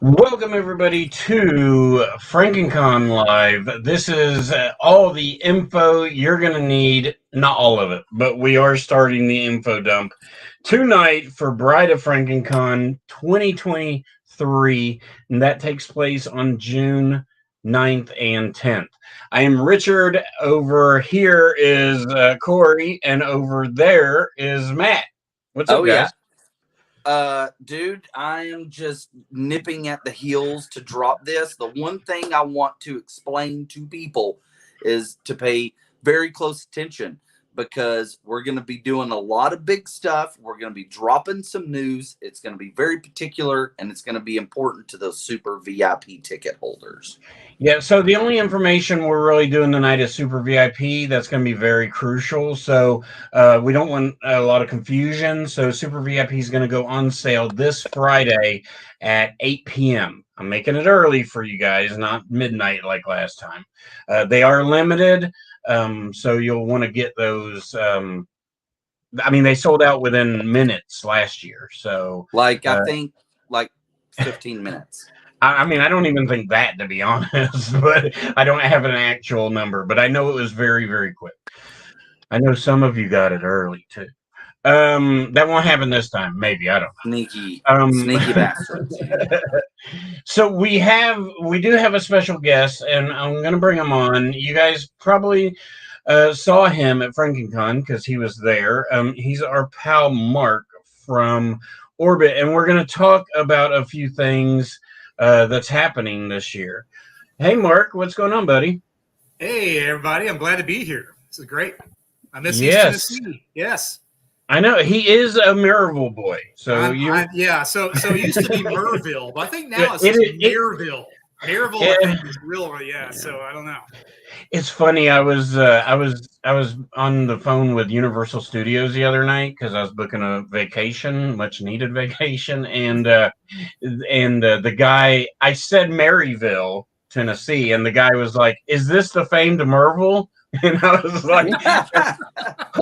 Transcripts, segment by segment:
Welcome, everybody, to FrankenCon Live. This is all the info you're going to need. Not all of it, but we are starting the info dump tonight for Bride of FrankenCon 2023, and that takes place on June 9th and 10th. I am Richard. Over here is Cory, and over there is Matt. What's up, guys? Dude, I am just nipping at the heels to drop this. The one thing I want to explain to people is to pay very close attention because we're going to be doing a lot of big stuff. We're going to be dropping some news. It's going to be very particular, and it's going to be important to those super VIP ticket holders. Yeah, so the only information we're really doing tonight is Super VIP. That's going to be very crucial. So we don't want a lot of confusion. So Super VIP is going to go on sale this Friday at 8 p.m. I'm making it early for you guys, not midnight like last time. They are limited, so you'll want to get those. They sold out within minutes last year. So, I think 15 minutes. I don't even think that, to be honest, but I don't have an actual number, but I know it was very, very quick. I know some of you got it early too. That won't happen this time. Maybe, I don't know. Sneaky bastards. So we do have a special guest, and I'm going to bring him on. You guys probably saw him at FrankenCon because he was there. He's our pal Mark from Orbit, and we're going to talk about a few things that's happening this year. Hey, Mark, what's going on, buddy? Hey, everybody. I'm glad to be here. This is great. I miss East Tennessee. Yes. I know. He is a Maryville boy. So yeah. So it used to be Merville, but I think now it's Maryville. Maryville, I think, is real. Yeah. So I don't know. It's funny. I was on the phone with Universal Studios the other night because I was booking a vacation, much needed vacation, and the guy, I said Maryville, Tennessee, and the guy was like, "Is this the famed Merville?" And I was like,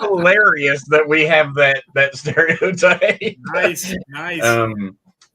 hilarious that we have that stereotype. Nice.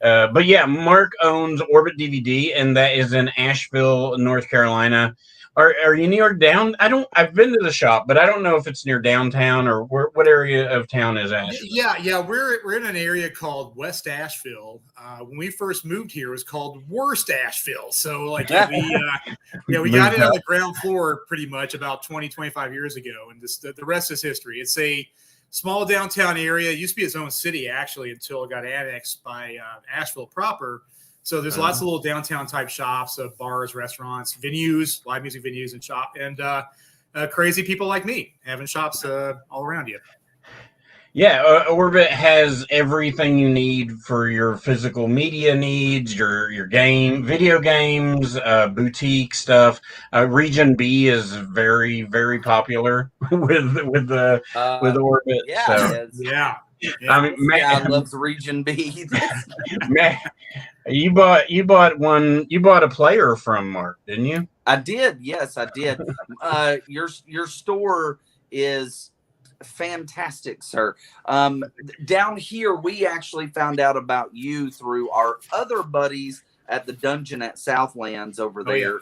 But yeah, Mark owns Orbit DVD, and that is in Asheville, North Carolina. Are you near down? I've been to the shop, but I don't know if it's near downtown or what area of town is Asheville. Yeah. We're in an area called West Asheville. When we first moved here, it was called Worst Asheville. So we got it on the ground floor pretty much about 25 years ago, and the rest is history. It's a small downtown area. It used to be its own city actually until it got annexed by Asheville proper. So there's lots of little downtown type shops, bars, restaurants, venues, live music venues, and crazy people like me having shops all around you. Yeah, Orbit has everything you need for your physical media needs, your video games, boutique stuff. Region B is very, very popular with Orbit. Yeah, so. Yeah. Matt loves Region B. Matt, you bought a player from Mark, didn't you? I did. Yes, I did. Your store is fantastic, sir. Down here, we actually found out about you through our other buddies at the Dungeon at Southlands over there.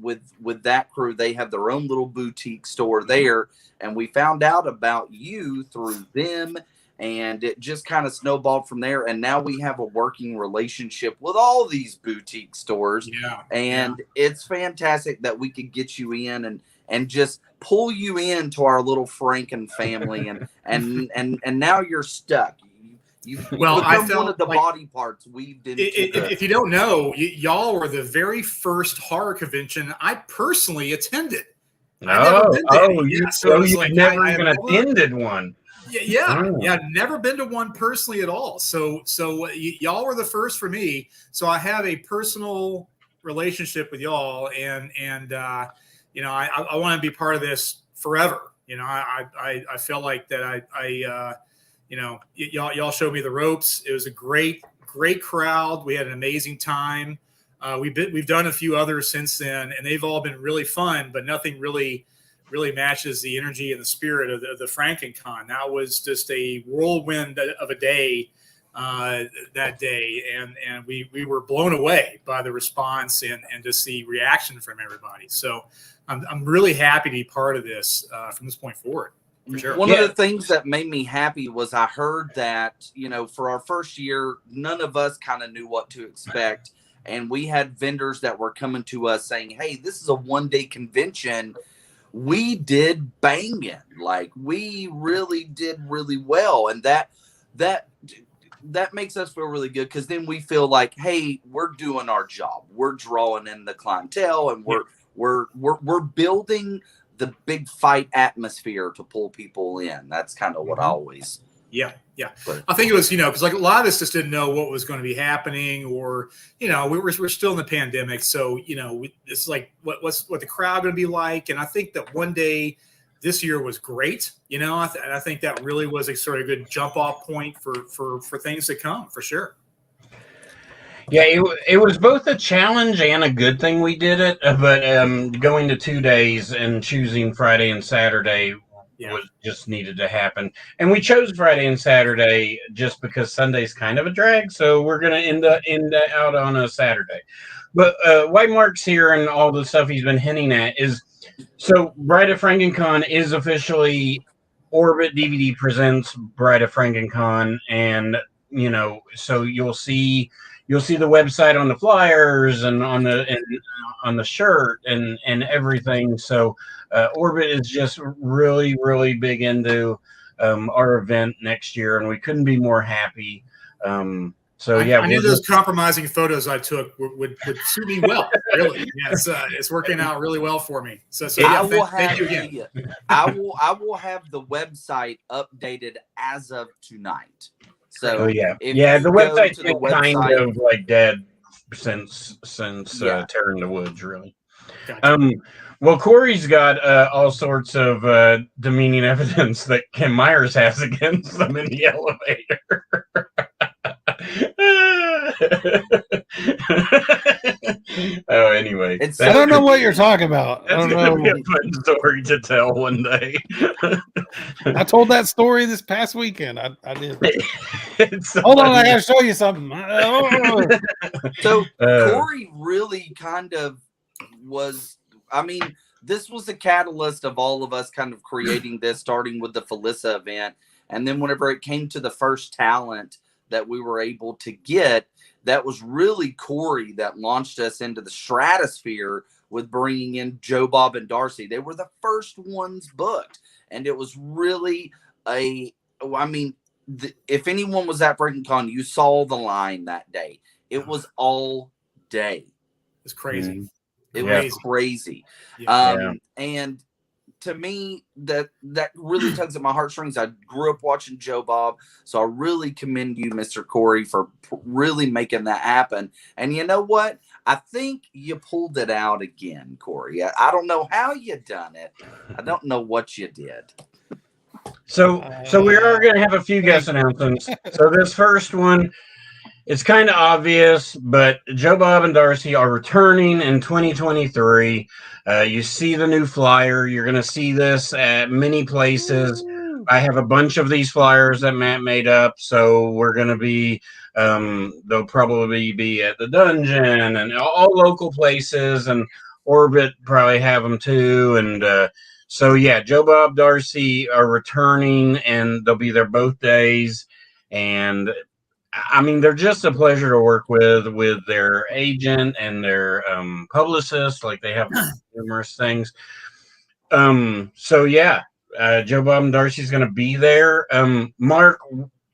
With that crew, they have their own little boutique store there, and we found out about you through them, and it just kind of snowballed from there. And now we have a working relationship with all these boutique stores, it's fantastic that we could get you in and just pull you into our little Franken family, and now you're stuck. You've become one of the body parts weaved into. If you don't know, y'all were the very first horror convention I personally attended. You've never even attended one. Yeah, never been to one personally at all. So y'all were the first for me. So I have a personal relationship with y'all, and I want to be part of this forever. I felt like that y'all showed me the ropes. It was a great crowd. We had an amazing time. We've done a few others since then, and they've all been really fun, but nothing really matches the energy and the spirit of the FrankenCon. That was just a whirlwind of a day that day, and we were blown away by the response and just the reaction from everybody. So I'm really happy to be part of this from this point forward. For sure. One of the things that made me happy was I heard that, for our first year, none of us kind of knew what to expect. And we had vendors that were coming to us saying, hey, this is a one-day convention. We did banging. Like, we really did really well. And that makes us feel really good, because then we feel like, hey, we're doing our job. We're drawing in the clientele, and we're building the big fight atmosphere to pull people in. That's kind of what I always. Yeah. I think it was, because like a lot of us just didn't know what was going to be happening, or, we're still in the pandemic. So, it's like, what's the crowd going to be like? And I think that one day this year was great. I think that really was a sort of good jump off point for things to come, for sure. Yeah, it was both a challenge and a good thing we did it, but going to 2 days and choosing Friday and Saturday was just needed to happen. And we chose Friday and Saturday just because Sunday's kind of a drag, so we're going to end out on a Saturday. But why Mark's here and all the stuff he's been hinting at is, so Bride of FrankenCon is officially Orbit DVD presents Bride of FrankenCon, and so you'll see the website on the flyers and on the shirt and everything. So Orbit is just really, really big into our event next year, and we couldn't be more happy. So yeah, I knew those compromising photos I took would suit me well. Really, it's working out really well for me. So thank you again. I will have the website updated as of tonight. So the website's been kind of like dead since Tearing the Woods, really. Gotcha. Well, Cory's got all sorts of demeaning evidence that Kim Myers has against them in the elevator. Anyway, I don't know what you're talking about. I don't know. Be a fun story to tell one day. I told that story this past weekend. I did. Hold on, I gotta show you something. So Cory really kind of was. I mean, this was the catalyst of all of us kind of creating this, starting with the Felissa event, and then whenever it came to the first talent that we were able to get, that was really Cory that launched us into the stratosphere with bringing in Joe Bob and Darcy. They were the first ones booked, and it was really if anyone was at FrankenCon, you saw the line that day. It was all day. It's crazy. Mm-hmm. It was crazy. And to me, that really tugs at my heartstrings. I grew up watching Joe Bob, so I really commend you, Mr. Cory, for really making that happen. And you know what? I think you pulled it out again, Cory. I don't know how you done it. I don't know what you did. So we are going to have a few guest announcements. So this first one, it's kind of obvious, but Joe Bob and Darcy are returning in 2023. You see the new flyer. You're going to see this at many places. I have a bunch of these flyers that Matt made up. So we're going to be, they'll probably be at the Dungeon and all local places, and Orbit probably have them too. And so, yeah, Joe Bob, Darcy are returning, and they'll be there both days. And I mean, they're just a pleasure to work with their agent and their publicist. Like, they have numerous things. So yeah, Joe Bob and Darcy's going to be there. Mark,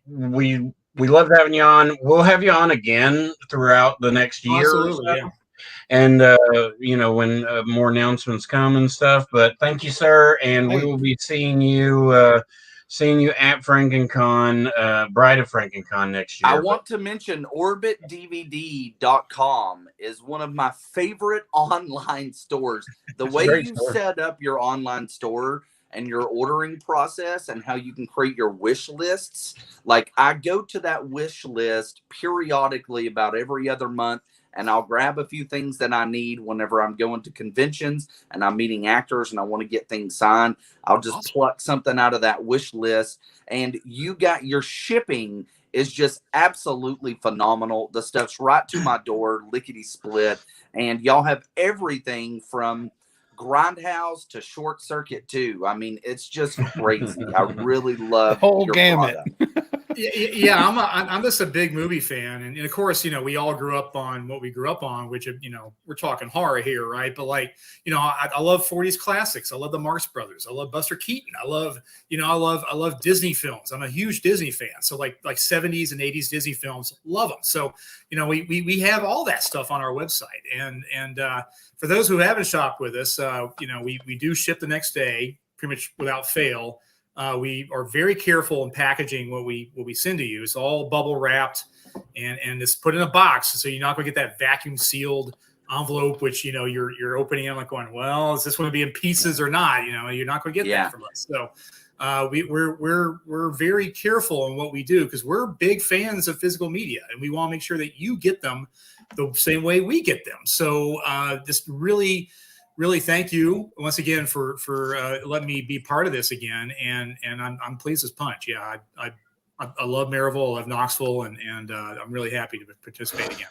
we love having you on. We'll have you on again throughout the next year. Absolutely, yeah. And when more announcements come and stuff. But thank you, sir, and we will be seeing you at FrankenCon, Bride of FrankenCon next year. I want to mention OrbitDVD.com is one of my favorite online stores. The way you set up your online store and your ordering process and how you can create your wish lists. Like, I go to that wish list periodically about every other month, and I'll grab a few things that I need whenever I'm going to conventions and I'm meeting actors and I want to get things signed. I'll just pluck something out of that wish list, and you got your shipping is just absolutely phenomenal. The stuff's right to my door, lickety split, and y'all have everything from Grindhouse to Short Circuit too. I mean, it's just crazy. I really love The whole your gamut. product. Yeah, I'm just a big movie fan, and of course, we all grew up on what we grew up on, which we're talking horror here, right? But I love 40s classics. I love the Marx Brothers. I love Buster Keaton. I love I love Disney films. I'm a huge Disney fan. So like 70s and 80s Disney films, love them. So we have all that stuff on our website, and for those who haven't shopped with us, we do ship the next day, pretty much without fail. We are very careful in packaging what we send to you. It's all bubble wrapped and it's put in a box, so you're not going to get that vacuum sealed envelope, which you're opening it like going, well, is this going to be in pieces or not? You're not going to get that from us. So we're very careful in what we do because we're big fans of physical media, and we want to make sure that you get them the same way we get them. So just really thank you once again for letting me be part of this again, and I'm pleased as punch. Yeah, I love Maryville, I love Knoxville, and I'm really happy to participate again.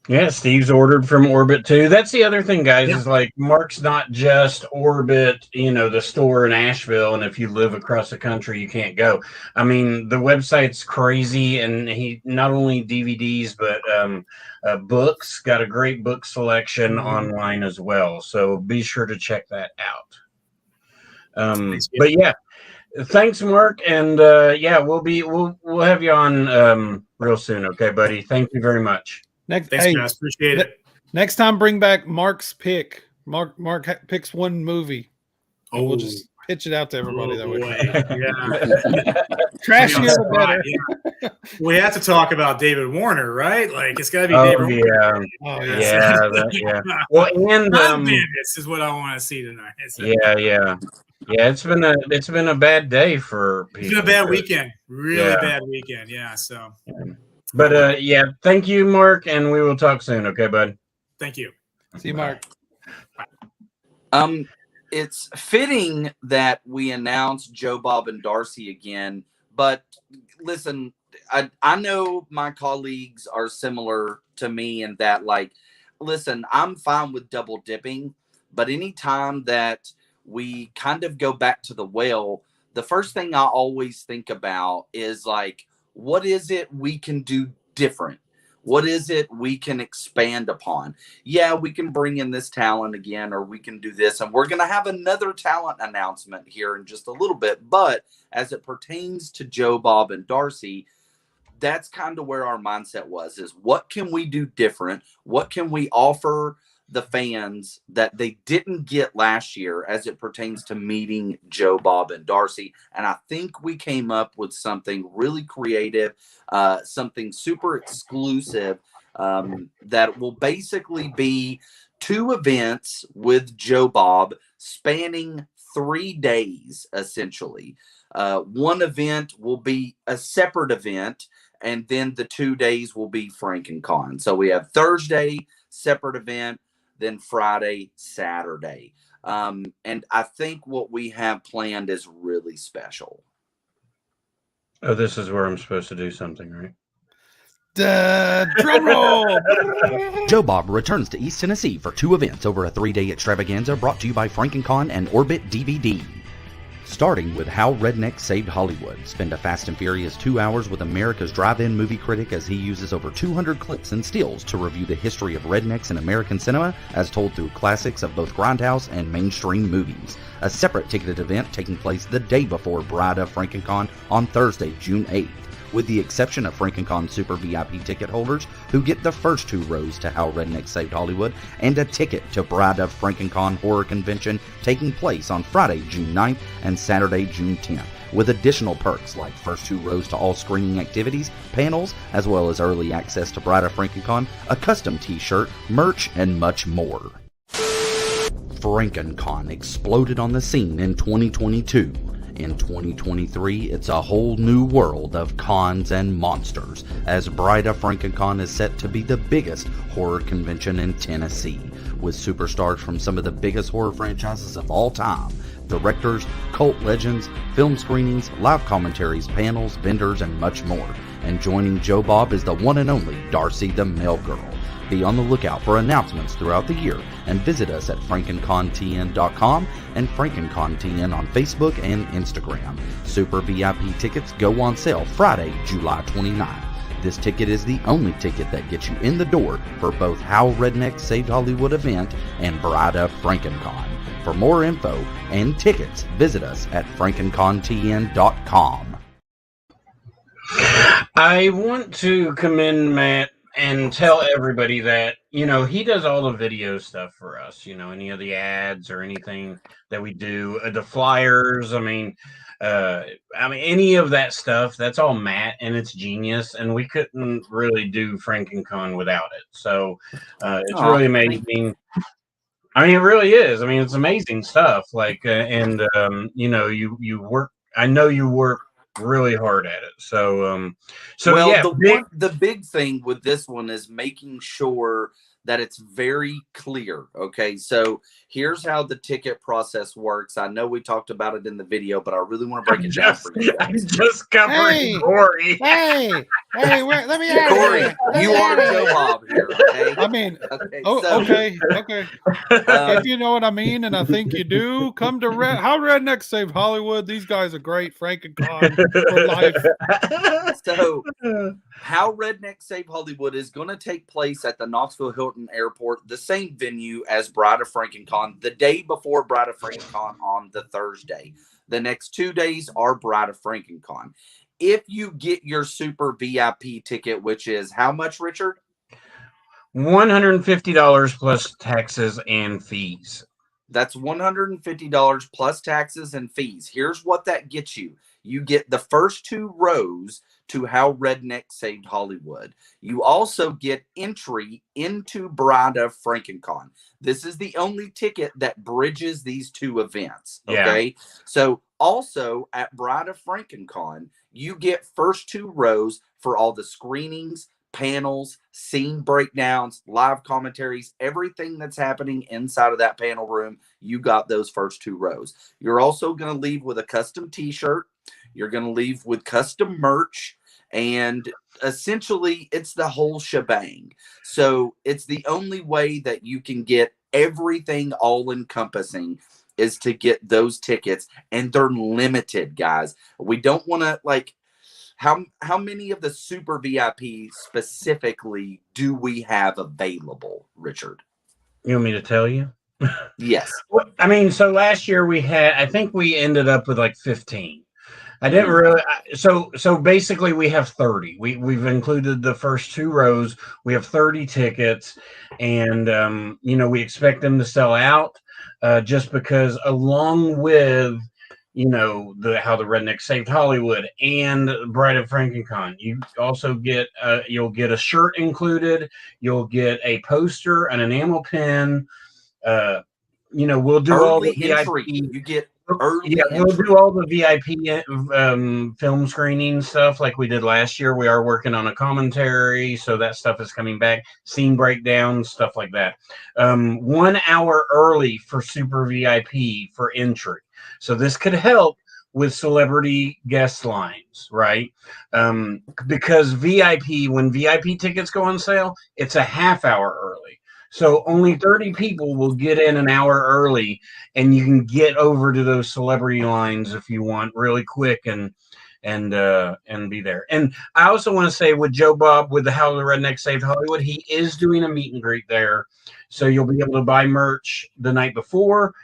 Yeah, Steve's ordered from Orbit too. That's the other thing, guys, is like Mark's not just Orbit, the store in Asheville, and if you live across the country, you can't go. I mean, the website's crazy, and he not only DVDs, but books, got a great book selection online as well. So be sure to check that out. But yeah, thanks, Mark. And we'll have you on real soon. Okay, buddy. Thank you very much. Thanks, guys. Appreciate it. Next time, bring back Mark's pick. Mark picks one movie. Oh, we'll just pitch it out to everybody that way. Yeah. Trashier the better. Yeah. We have to talk about David Warner, right? Like it's got to be David Warner. Oh, Yeah. Well, and this is what I want to see tonight. Yeah. It's been a bad day for people. It's been a bad weekend. Really bad weekend. Yeah. So. But thank you, Mark, and we will talk soon. Okay, bud. Thank you. See you, Mark. It's fitting that we announce Joe Bob and Darcy again, but listen, I know my colleagues are similar to me in that, listen, I'm fine with double dipping, but anytime that we kind of go back to the well, the first thing I always think about is what is it we can do different? What is it we can expand upon? Yeah, we can bring in this talent again, or we can do this. And we're going to have another talent announcement here in just a little bit. But as it pertains to Joe, Bob, and Darcy, that's kind of where our mindset was, is what can we do different? What can we offer the fans that they didn't get last year as it pertains to meeting Joe, Bob, and Darcy? And I think we came up with something really creative, something super exclusive that will basically be 2 events with Joe Bob spanning 3 days, essentially. One event will be a separate event, and then the 2 days will be FrankenCon. So we have Thursday, separate event, then Friday, Saturday. And I think what we have planned is really special. Oh, this is where I'm supposed to do something, right? Drum roll! Joe Bob returns to East Tennessee for 2 events over a 3-day extravaganza brought to you by FrankenCon and Orbit DVD. Starting with How Rednecks Saved Hollywood. Spend a fast and furious 2 hours with America's drive-in movie critic as he uses over 200 clips and stills to review the history of rednecks in American cinema as told through classics of both grindhouse and mainstream movies. A separate ticketed event taking place the day before Bride of FrankenCon on Thursday, June 8th. With the exception of FrankenCon Super VIP ticket holders who get the first 2 rows to How Rednecks Saved Hollywood and a ticket to Bride of FrankenCon Horror Convention taking place on Friday, June 9th and Saturday, June 10th, with additional perks like first 2 rows to all screening activities, panels, as well as early access to Bride of FrankenCon, a custom t-shirt, merch, and much more. FrankenCon exploded on the scene in 2022. In 2023, it's a whole new world of cons and monsters, as Bride of FrankenCon is set to be the biggest horror convention in Tennessee, with superstars from some of the biggest horror franchises of all time, directors, cult legends, film screenings, live commentaries, panels, vendors, and much more. and joining Joe Bob is the one and only Darcy the Mail Girl. Be on the lookout for announcements throughout the year and visit us at FrankenConTN.com and FrankenConTN on Facebook and Instagram. Super VIP tickets go on sale Friday, July 29th. This ticket is the only ticket that gets you in the door for both How Redneck Saved Hollywood event and Bride of FrankenCon. For more info and tickets, visit us at FrankenConTN.com. I want to commend Matt and tell everybody that, he does all the video stuff for us, any of the ads or anything that we do, the flyers. Any of that stuff, that's all Matt, and it's genius. And we couldn't really do FrankenCon without it. So it's really amazing. It really is. It's amazing stuff. You work, I know you work really hard at it. The big thing with this one is making sure that it's very clear. Okay, so here's how the ticket process works. I know we talked about it in the video, but I really want to break it down for you. I'm just covering Cory. Hey, wait, let me ask Corey, you are Joe Bob here. Okay. Okay. If you know what I mean, and I think you do, come to How Redneck Saved Hollywood. These guys are great. FrankenCon for life. So, How Redneck Saved Hollywood is going to take place at the Knoxville Hilton Airport, the same venue as Bride of FrankenCon, the day before Bride of FrankenCon on the Thursday. The next 2 days are Bride of FrankenCon. If you get your Super VIP ticket, which is how much, Richard? $150 plus taxes and fees. That's $150 plus taxes and fees. Here's what that gets you. You get the first 2 rows to How Redneck Saved Hollywood. You also get entry into Bride of FrankenCon. This is the only ticket that bridges these 2 events. Okay. Yeah. So also at Bride of FrankenCon, you get first 2 rows for all the screenings, panels, scene breakdowns, live commentaries, everything that's happening inside of that panel room. You got those first 2 rows. You're also going to leave with a custom t-shirt. You're going to leave with custom merch, and essentially it's the whole shebang. So it's the only way that you can get everything all encompassing is to get those tickets, and they're limited, guys. We don't want to how many of the Super VIP specifically do we have available, Richard? You want me to tell you? Yes. So last year I think we ended up with 15. I didn't really. So basically, we have 30. We've included the first 2 rows. We have 30 tickets, and we expect them to sell out, just because along with How the Redneck Saved Hollywood and Bride of FrankenCon, you also get you'll get a shirt included. You'll get a poster, an enamel pin. We'll do all the entry. VIP. You get early we'll do all the VIP film screening stuff like we did last year. We are working on a commentary, so that stuff is coming back. Scene breakdowns, stuff like that. 1 hour early for Super VIP for entry. So this could help with celebrity guest lines, right? Because when VIP tickets go on sale, it's a half hour early. So only 30 people will get in an hour early, and you can get over to those celebrity lines if you want really quick and be there. And I also want to say with Joe Bob, with the How the Redneck Saved Hollywood, he is doing a meet and greet there. So you'll be able to buy merch the night before,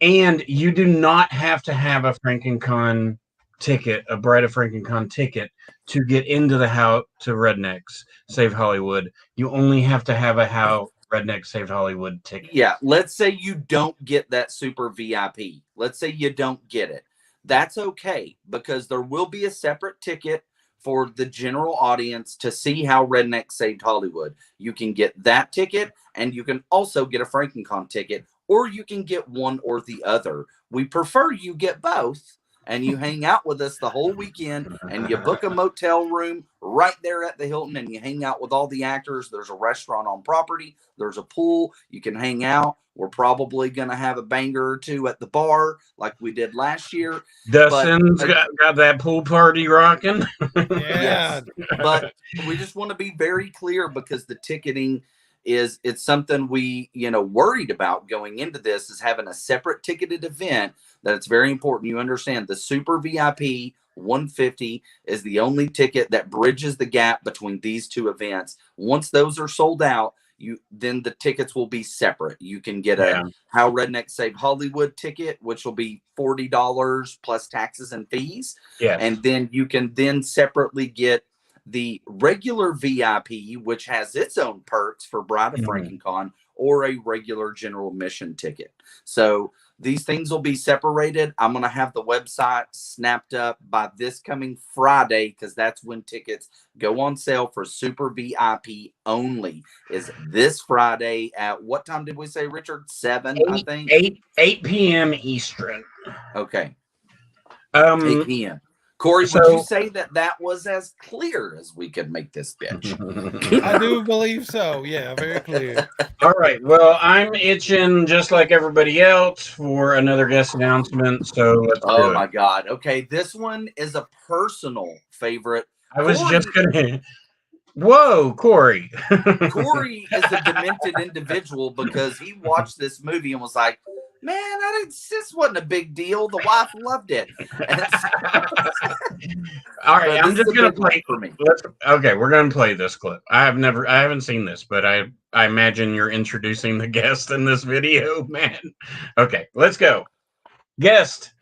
and you do not have to have a FrankenCon ticket, a Bride of FrankenCon ticket, to get into the How to Rednecks Save Hollywood. You only have to have a How Redneck Saved Hollywood ticket. Yeah, let's say you don't get that Super VIP. Let's say you don't get it. That's okay, because there will be a separate ticket for the general audience to see How Redneck Saved Hollywood. You can get that ticket, and you can also get a FrankenCon ticket, or you can get one or the other. We prefer you get both, and you hang out with us the whole weekend, and you book a motel room right there at the Hilton, and you hang out with all the actors. There's a restaurant on property. There's a pool. You can hang out. We're probably going to have a banger or two at the bar like we did last year. Dustin's got that pool party rocking. Yeah. Yes. But we just want to be very clear, because the ticketing it's something we, worried about going into this, is having a separate ticketed event. That it's very important you understand the Super VIP 150 is the only ticket that bridges the gap between these two events. Once those are sold out, then the tickets will be separate. You can get a How Redneck Saved Hollywood ticket, which will be $40 plus taxes and fees. Yes. And then you can then separately get the regular VIP, which has its own perks for Bride of FrankenCon, or a regular general admission ticket. So these things will be separated. I'm going to have the website snapped up by this coming Friday, because that's when tickets go on sale for Super VIP only, is this Friday at what time did we say, Richard? 7, I think. 8 p.m. Eastern. Okay. 8 p.m. Cory, would you say that was as clear as we could make this bitch? I do believe so. Yeah, very clear. All right. Well, I'm itching just like everybody else for another guest announcement. So let's do it. Oh my God. Okay. This one is a personal favorite. I was just going to. Whoa, Cory. Cory is a demented individual, because he watched this movie and was like, man, this wasn't a big deal. The wife loved it. All right, I'm just going to play for me. Okay, we're going to play this clip. I haven't seen this, but I imagine you're introducing the guest in this video, man. Okay, let's go. Guest.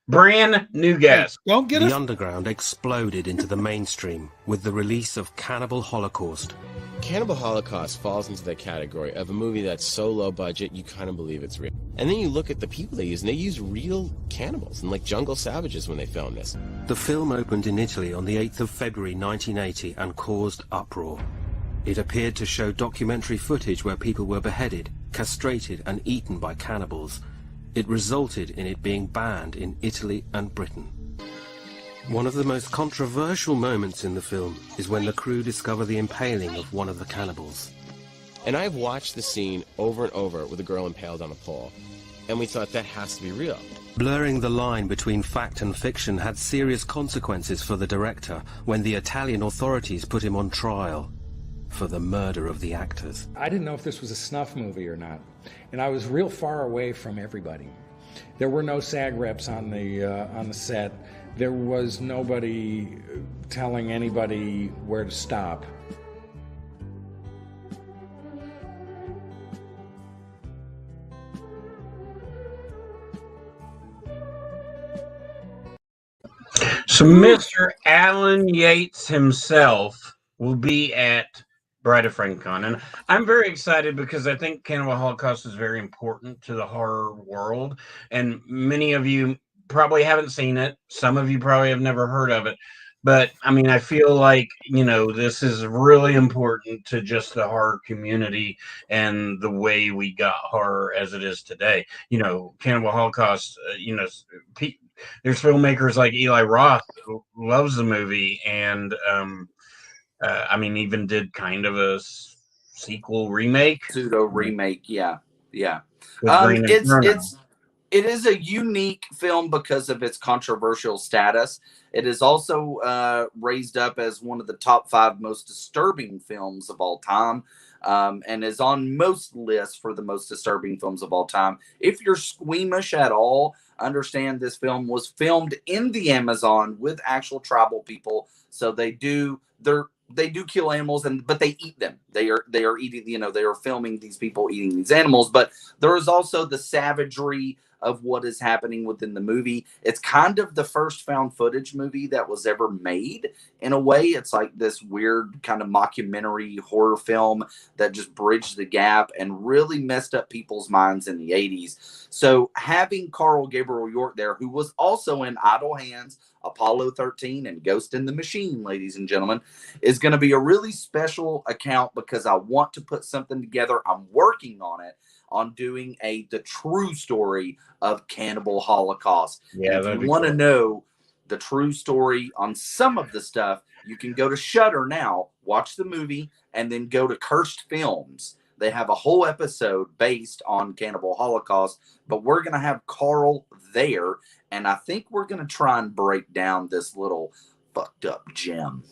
Brand new guest. Hey, don't get the underground exploded into the mainstream with the release of Cannibal Holocaust. Cannibal Holocaust falls into the category of a movie that's so low budget you kind of believe it's real. And then you look at the people they use, and they use real cannibals and like jungle savages when they filmed this. The film opened in Italy on the 8th of February 1980 and caused uproar. It appeared to show documentary footage where people were beheaded, castrated and eaten by cannibals. It resulted in it being banned in Italy and Britain. One of the most controversial moments in the film is when the crew discover the impaling of one of the cannibals. And I've watched the scene over and over with a girl impaled on a pole, and we thought that has to be real. Blurring the line between fact and fiction had serious consequences for the director when the Italian authorities put him on trial for the murder of the actors. I didn't know if this was a snuff movie or not, and I was real far away from everybody. There were no SAG reps on the set. There was nobody telling anybody where to stop. So Mr. Alan Yates himself will be at Bride of FrankenCon, and I'm very excited because I think Cannibal Holocaust is very important to the horror world, and many of you probably haven't seen it. Some of you probably have never heard of it, but I mean, I feel like, this is really important to just the horror community and the way we got horror as it is today. Cannibal Holocaust, there's filmmakers like Eli Roth who loves the movie, and even did kind of a sequel remake, pseudo remake. Yeah. It is a unique film because of its controversial status. It is also raised up as one of the top 5 most disturbing films of all time, and is on most lists for the most disturbing films of all time. If you're squeamish at all, understand this film was filmed in the Amazon with actual tribal people, so they do kill animals, but they eat them. They are eating, they are filming these people eating these animals, but there is also the savagery of what is happening within the movie. It's kind of the first found footage movie that was ever made. In a way, it's like this weird kind of mockumentary horror film that just bridged the gap and really messed up people's minds in the 80s. So having Carl Gabriel York there, who was also in Idle Hands, Apollo 13, and Ghost in the Machine, ladies and gentlemen, is going to be a really special account because I want to put something together. I'm working on it on doing the true story of Cannibal Holocaust. Yeah, and if that'd you be want to cool. know the true story on some of the stuff, you can go to Shudder now, watch the movie, and then go to Cursed Films. They have a whole episode based on Cannibal Holocaust, but we're going to have Carl there, and I think we're going to try and break down this little fucked up gem.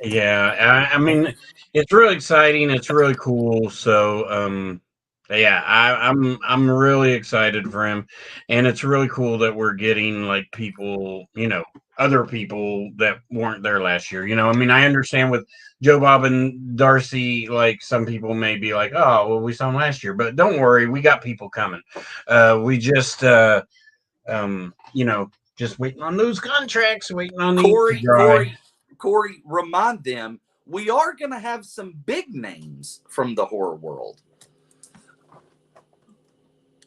Yeah, I mean, it's really exciting. It's really cool. So, yeah, I'm really excited for him, and it's really cool that we're getting like people, other people that weren't there last year. I mean, I understand with Joe Bob and Darcy, like some people may be like, oh, well, we saw him last year, but don't worry, we got people coming. We just, just waiting on those contracts, waiting on the ink to dry. Cory, remind them we are going to have some big names from the horror world.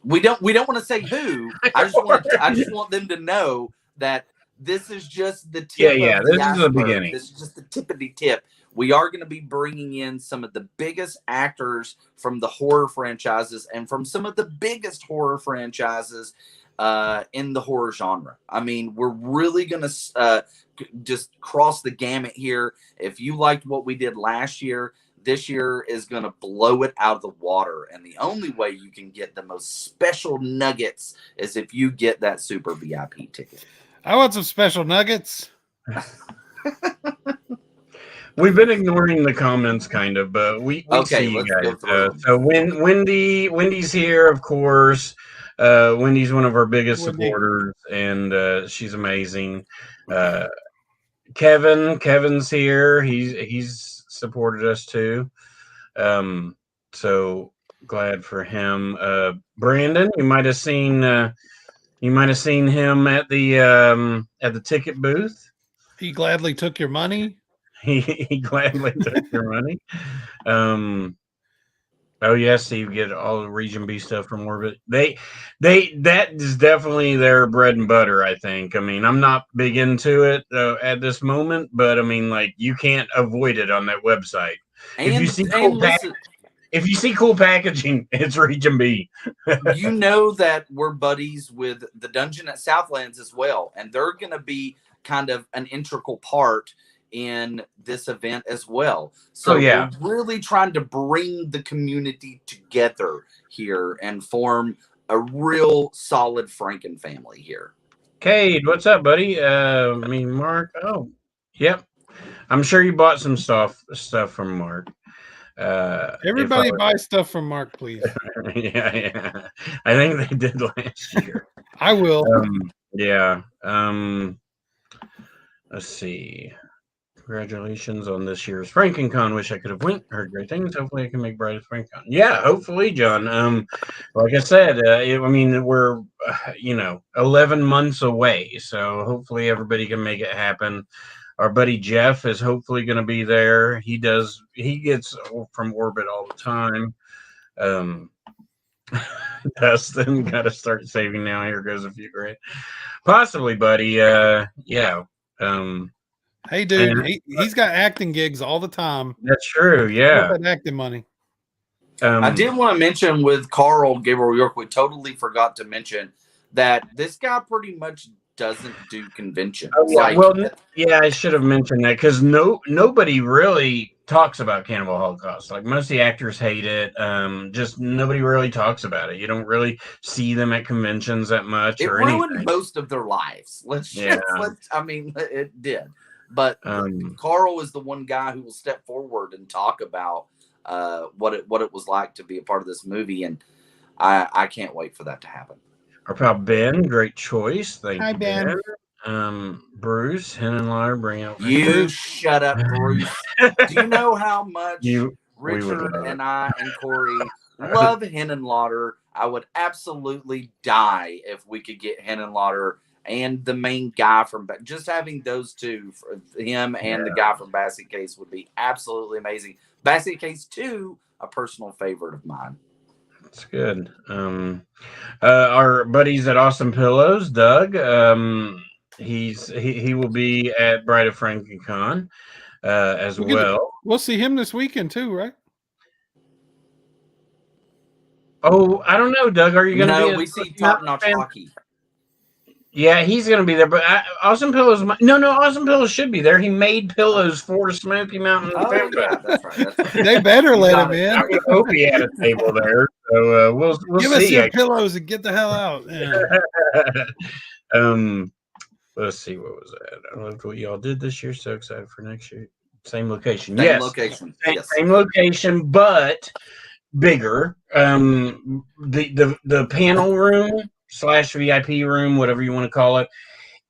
We don't want to say who. I just want them to know that this is just the tip of the this iceberg. is the beginning. This is just the tip of the tip. We are going to be bringing in some of the biggest actors from the horror franchises and from some of the biggest horror franchises in the horror genre. I mean, we're really going to just cross the gamut here. If you liked what we did last year, this year is going to blow it out of the water. And the only way you can get the most special nuggets is if you get that super VIP ticket. I want some special nuggets. We've been ignoring the comments kind of, but we see you guys. So Wendy's here, of course. Wendy's one of our biggest supporters, and she's amazing. Kevin's here. He's supported us too. So glad for him. Brandon, you might have seen him at the ticket booth. He gladly took your money. He gladly took your money. Oh yes, so you get all the Region B stuff from Orbit. That is definitely their bread and butter, I think. I mean, I'm not big into it at this moment, but I mean, like, you can't avoid it on that website. If you see cool packaging, it's Region B. You know that we're buddies with the Dungeon at Southlands as well, and they're going to be kind of an integral part in this event as well. So we're really trying to bring the community together here and form a real solid Franken family here. Cade, what's up, buddy? Mark. Oh, yep. I'm sure you bought some stuff from Mark. Everybody buy stuff from Mark, please. Yeah. I think they did last year. I will. Let's see. Congratulations on this year's FrankenCon. Wish I could have went. Heard great things. Hopefully I can make Bride of FrankenCon. Yeah, hopefully, John. Like I said, we're 11 months away, so hopefully everybody can make it happen. Our buddy Jeff is hopefully going to be there. He gets from Orbit all the time. Dustin, got to start saving now. Here goes a few grand. Possibly, buddy. Yeah. Hey, dude, he's got acting gigs all the time. That's true. Yeah, that acting money. I did want to mention with Carl Gabriel York, we totally forgot to mention that this guy pretty much doesn't do conventions. I should have mentioned that because nobody really talks about Cannibal Holocaust. Like, most of the actors hate it. Just nobody really talks about it. You don't really see them at conventions that much. It ruined most of their lives. It did. But Carl is the one guy who will step forward and talk about what it was like to be a part of this movie, and I can't wait for that to happen. Our pal Ben, great choice. Thank you, Ben. Bruce, Henenlar, bring out. You shut up, Bruce. Do you know how much Richard and I and Cory love Henenlotter? I would absolutely die if we could get Henenlotter and the main guy from just having those two, him and the guy from Basket Case, would be absolutely amazing. Basket Case 2, a personal favorite of mine. That's good. Our buddies at Awesome Pillows, Doug, he will be at Bride of FrankenCon as well. We'll see him this weekend too, right? Oh, I don't know, Doug. Are you going to No, be? we see Top Notch Hockey. Yeah, he's going to be there. But Awesome Pillows, no, Awesome Pillows should be there. He made pillows for Smoky Mountain. Oh yeah, that's right. That's right. They better You let got him it, in. I would hope he had a table there. So we'll Give see. us your pillows and get the hell out. Yeah. Let's see, what was that? I loved what y'all did this year. So excited for next year. Same location. Same Yes. location. Same, Yes. same location, but bigger. The panel room / VIP room, whatever you want to call it,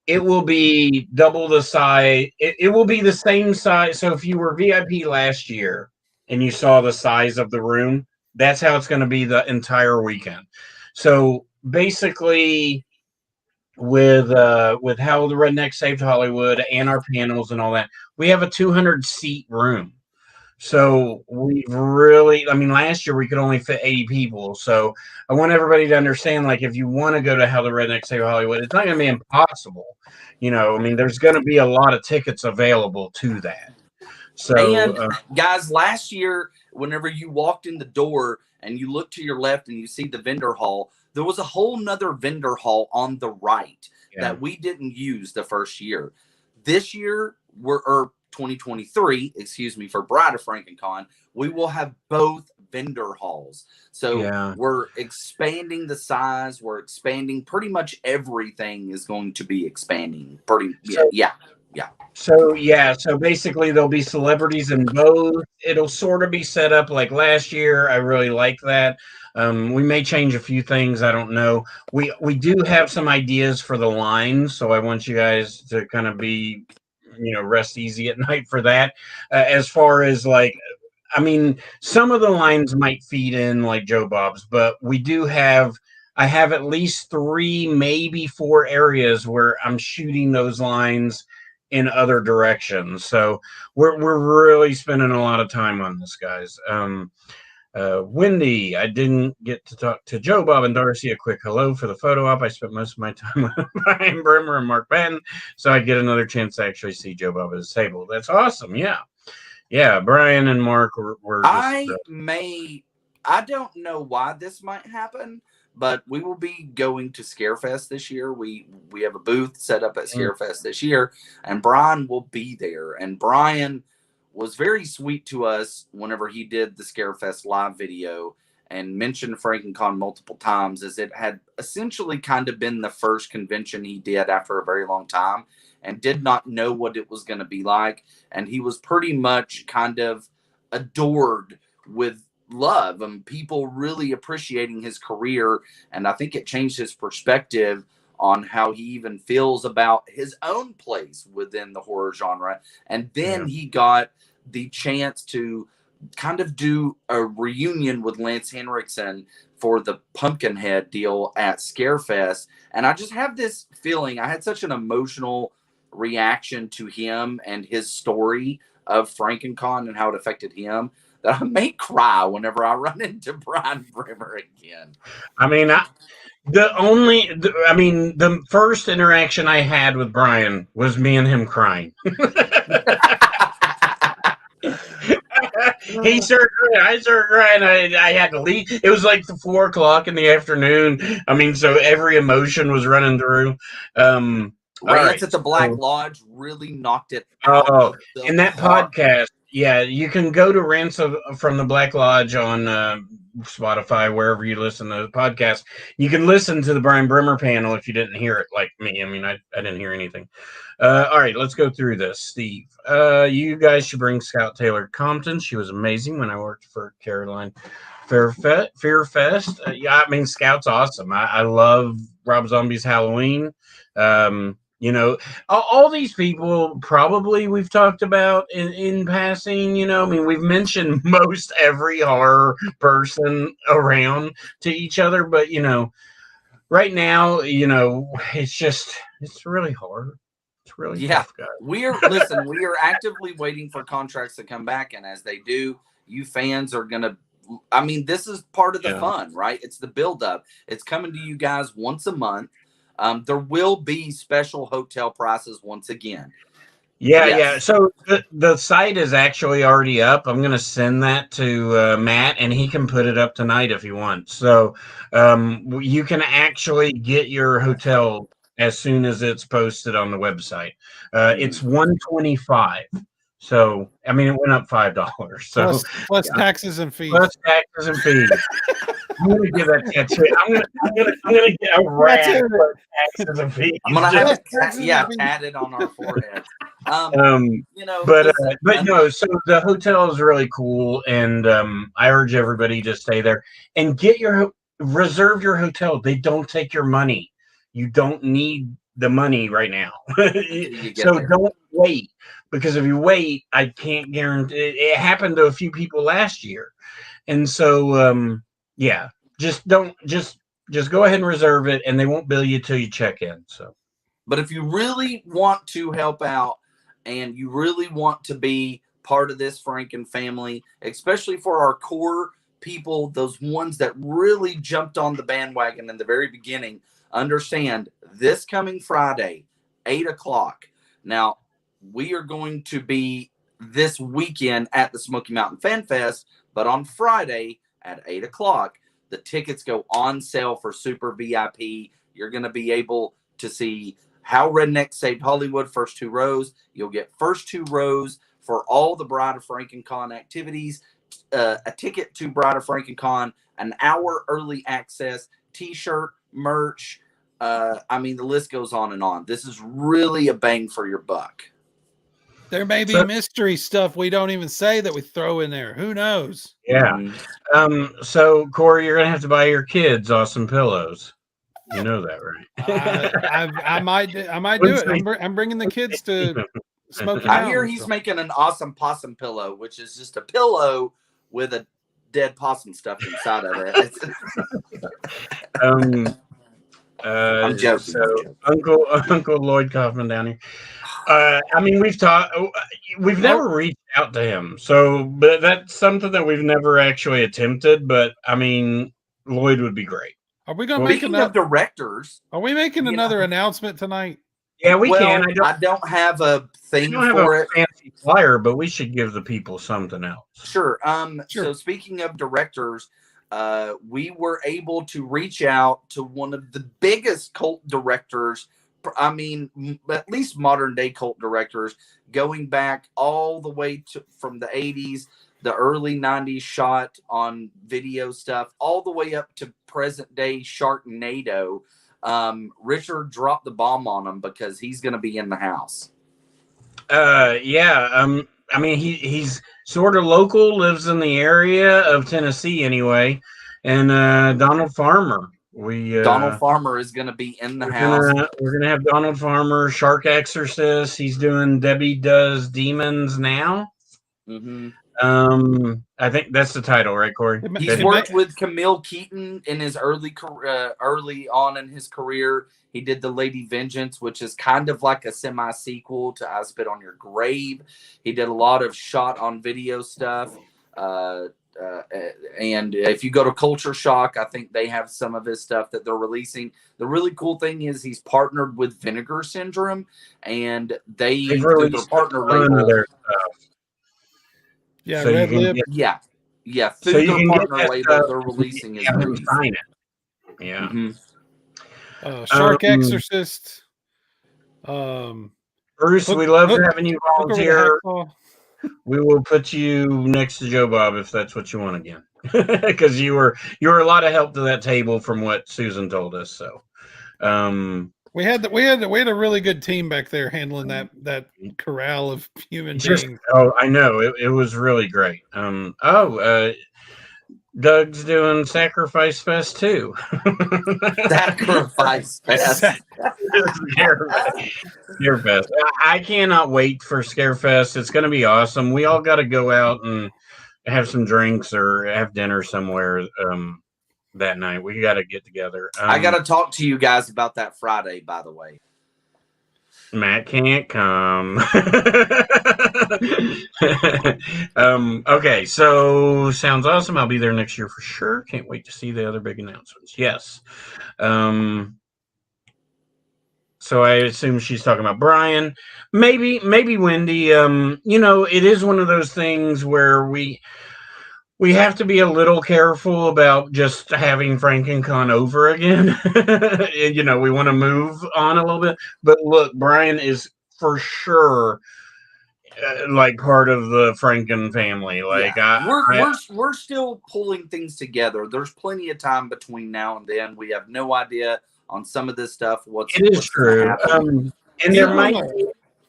it will be double the size. It will be the same size. So if you were VIP last year and you saw the size of the room, that's how it's going to be the entire weekend. So basically, with how the Redneck Saved Hollywood and our panels and all that, we have a 200 seat room. So we've really, I mean, last year we could only fit 80 people. So I want everybody to understand, like, if you want to go to How the Redneck Save Hollywood, it's not going to be impossible. I mean, there's going to be a lot of tickets available to that. So, And guys, last year, whenever you walked in the door and you look to your left and you see the vendor hall, there was a whole nother vendor hall on the right that we didn't use the first year. This year, or 2023, excuse me, for Bride of FrankenCon, we will have both vendor halls. So we're expanding the size. We're expanding. Pretty much everything is going to be expanding. So basically there'll be celebrities in both. It'll sort of be set up like last year. I really like that. We may change a few things. I don't know. We do have some ideas for the lines, so I want you guys to kind of be, rest easy at night for that. As far as like, I mean, some of the lines might feed in like Joe Bob's, but I have at least 3, maybe 4 areas where I'm shooting those lines in other directions. So we're really spending a lot of time on this, guys. Wendy, I didn't get to talk to Joe Bob and Darcy. A quick hello for the photo op. I spent most of my time with Brian Brimmer and Mark Benton, so I get another chance to actually see Joe Bob at his table. That's awesome. Yeah, Brian and Mark were just, I don't know why this might happen, but we will be going to Scarefest this year. We have a booth set up at Scarefest this year, and Brian will be there. And Brian was very sweet to us whenever he did the Scarefest live video and mentioned FrankenCon multiple times, as it had essentially kind of been the first convention he did after a very long time and did not know what it was going to be like. And he was pretty much kind of adored with love and people really appreciating his career. And I think it changed his perspective on how he even feels about his own place within the horror genre. And then he got the chance to kind of do a reunion with Lance Henriksen for the Pumpkinhead deal at Scarefest. And I just have this feeling, I had such an emotional reaction to him and his story of FrankenCon and how it affected him, that I may cry whenever I run into Brian Brimmer again. I mean, the first interaction I had with Brian was me and him crying. He started crying. I started crying. I had to leave. It was like 4 o'clock in the afternoon. I mean, so every emotion was running through. Rants at the Black Lodge really knocked it out of the in that podcast. Yeah, you can go to Rants from the Black Lodge on Spotify, wherever you listen to the podcast. You can listen to the Brian Brimmer panel if you didn't hear it, like me. I mean, I didn't hear anything. All right, let's go through this. Steve, you guys should bring Scout Taylor Compton. She was amazing when I worked for Caroline Fear Fest. Yeah, I mean, Scout's awesome. I love Rob Zombie's Halloween. All these people probably we've talked about in passing, I mean, we've mentioned most every horror person around to each other, but, right now, it's really hard. It's really tough, guys. We are actively waiting for contracts to come back. And as they do, you fans are going to, I mean, this is part of the fun, right? It's the buildup. It's coming to you guys once a month. There will be special hotel prices once again. Yeah, Yes. yeah. So the site is actually already up. I'm going to send that to Matt, and he can put it up tonight if he wants. So you can actually get your hotel as soon as it's posted on the website. It's $125. So I mean, it went up $5. So Plus taxes and fees. plus taxes and fees. I'm gonna give that tattoo. I'm gonna get a rat for taxes and fees. I'm gonna have it, Taxes tatted on our foreheads. You know, but listen, no. So the hotel is really cool, and I urge everybody to stay there and get reserve your hotel. They don't take your money. You don't need the money right now. So don't wait, because if you wait, I can't guarantee. It happened to a few people last year, and so yeah, just go ahead and reserve it, and they won't bill you till you check in. So, but if you really want to help out and you really want to be part of this Franken family, especially for our core people, those ones that really jumped on the bandwagon in the very beginning, understand this coming Friday, 8 o'clock. Now, we are going to be this weekend at the Smoky Mountain Fan Fest, but on Friday at 8 o'clock, the tickets go on sale for Super VIP. You're going to be able to see How Redneck Saved Hollywood, first 2 rows. You'll get first 2 rows for all the Bride of FrankenCon activities, a ticket to Bride of FrankenCon, an hour early access, T-shirt, merch. I mean, the list goes on and on. This is really a bang for your buck. There may be mystery stuff we don't even say that we throw in there. Who knows? Yeah. So Cory, you're gonna have to buy your kids awesome pillows. You know that, right? I might do it. I'm bringing the kids to Smoky Mountain. I hear he's making an awesome possum pillow, which is just a pillow with a dead possum stuffed inside of it. I'm joking. So Uncle Lloyd Kaufman down here. I mean, we've never reached out to him. So, but that's something that we've never actually attempted. But I mean, Lloyd would be great. Are we going to make another directors? Are we making another announcement tonight? Yeah, we can. I don't have a thing for it. Fancy flyer, but we should give the people something else. Sure. So speaking of directors, we were able to reach out to one of the biggest cult directors. I mean, at least modern day cult directors, going back all the way from the 80s, the early 90s shot on video stuff, all the way up to present day Sharknado. Richard dropped the bomb on him because he's going to be in the house. Yeah. I mean, he's sort of local, lives in the area of Tennessee anyway. And Donald Farmer. Donald Farmer is going to be in the house. We're going to have Donald Farmer, Shark Exorcist. He's doing Debbie Does Demons Now. Mm-hmm. I think that's the title, right, Cory? He's worked with Camille Keaton in his early on in his career. He did The Lady Vengeance, which is kind of like a semi-sequel to I Spit on Your Grave. He did a lot of shot on video stuff. And if you go to Culture Shock, I think they have some of his stuff that they're releasing. The really cool thing is he's partnered with Vinegar Syndrome, and they've through their partner label. Yeah, so Red Lip. Yeah. Through their partner label, they're releasing his movies. Yeah. Mm-hmm. Shark Exorcist. Bruce, we love having you volunteer. We will put you next to Joe Bob if that's what you want again, because you were a lot of help to that table from what Susan told us. So, we had a really good team back there handling that corral of human beings. Oh, I know it was really great. Doug's doing Sacrifice Fest too. Sacrifice Fest. Scarefest. I cannot wait for Scarefest. It's going to be awesome. We all got to go out and have some drinks or have dinner somewhere that night. We got to get together. I got to talk to you guys about that Friday, by the way. Matt can't come. Okay, so sounds awesome. I'll be there next year for sure. Can't wait to see the other big announcements. Yes. So I assume she's talking about Brian. Maybe Wendy. It is one of those things where we have to be a little careful about just having FrankenCon over again. We want to move on a little bit. But look, Brian is for sure like part of the Franken family. Like we're still pulling things together. There's plenty of time between now and then. We have no idea on some of this stuff. What's true. And Yeah.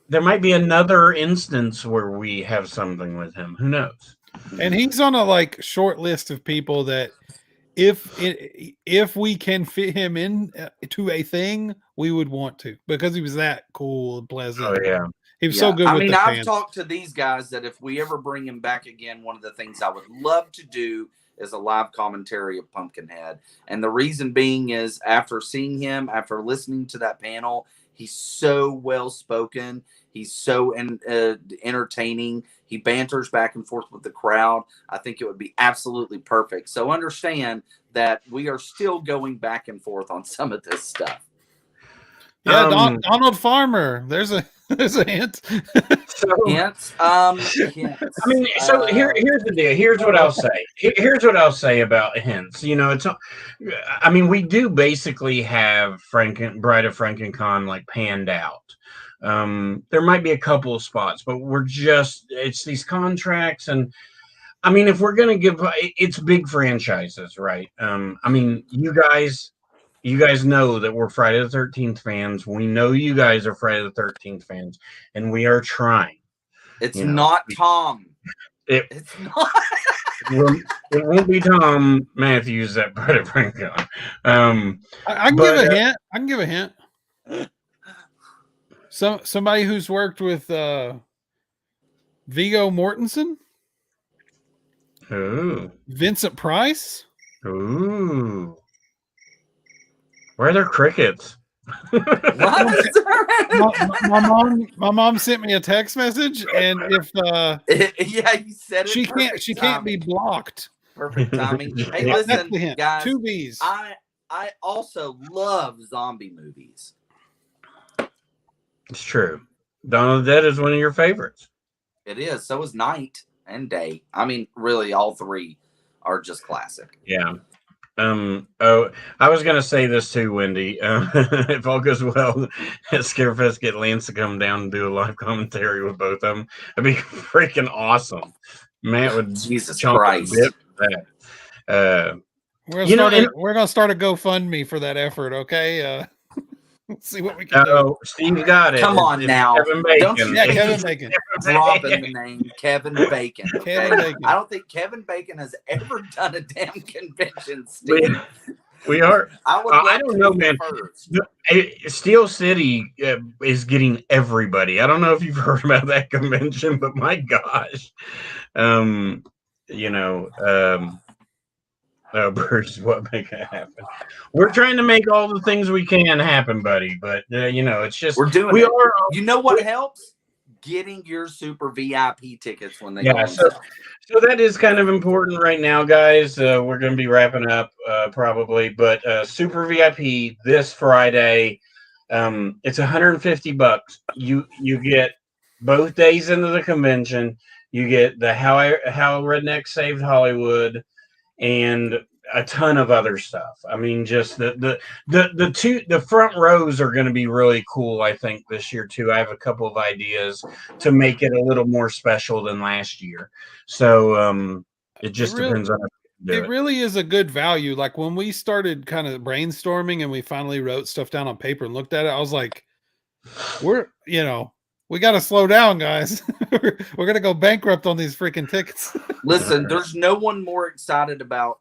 there might be another instance where we have something with him. Who knows? And he's on a short list of people that if we can fit him in to a thing, we would want to, because he was that cool and pleasant. Oh yeah. He was so good with the I've fans. talked to these guys that if we ever bring him back again, one of the things I would love to do is a live commentary of Pumpkinhead. And the reason being is after seeing him, after listening to that panel, he's so well spoken. He's so entertaining. He banters back and forth with the crowd. I think it would be absolutely perfect. So understand that we are still going back and forth on some of this stuff. Yeah, Donald Farmer. There's a hint. Hints. Hints. I mean, so here's the deal. Here's what I'll say. Here's what I'll say about hints. We do basically have Bride of FrankenCon panned out. There might be a couple of spots, but it's these contracts, and if we're gonna it's big franchises, right? You guys know that we're Friday the 13th fans. We know you guys are Friday the 13th fans, and we are trying. It's not Tom. It's not. It won't be Tom Matthews that Bride of FrankenCon. I can give a hint. I can give a hint. Somebody who's worked with Viggo Mortensen. Ooh. Vincent Price. Ooh. Where are their crickets? My mom sent me a text message, and if you said it, she can't be blocked. Perfect timing. Hey, listen, guys. 2 B's. I also love zombie movies. It's true. Dawn of the Dead is one of your favorites. It is. So is Night and Day. Really, all three are just classic. Yeah. I was gonna say this too, Wendy. If all goes well at Scarefest, get Lance to come down and do a live commentary with both of them. That'd be freaking awesome. Matt would Jesus Christ. We're gonna start a GoFundMe for that effort, okay? Let's see what we can do. Steve got it. Come on now. Kevin Bacon. Kevin Bacon. Dropping the name Kevin Bacon. Kevin Bacon. I don't think Kevin Bacon has ever done a damn convention, Steve. We are. I don't know, man. Steel City is getting everybody. I don't know if you've heard about that convention, but my gosh. Bruce, what make it happen? We're trying to make all the things we can happen, buddy. But it's just we're doing. You know what helps? Getting your super VIP tickets when they go on sale. So that is kind of important right now, guys. We're going to be wrapping up probably, but super VIP this Friday. It's $150. You get both days into the convention. You get the How Redneck Saved Hollywood. And a ton of other stuff. Just the front rows are going to be really cool, I think, this year too. I have a couple of ideas to make it a little more special than last year. So it just depends on it really is a good value. Like when we started kind of brainstorming and we finally wrote stuff down on paper and looked at it, I was like, we got to slow down, guys. We're going to go bankrupt on these freaking tickets. Listen, there's no one more excited about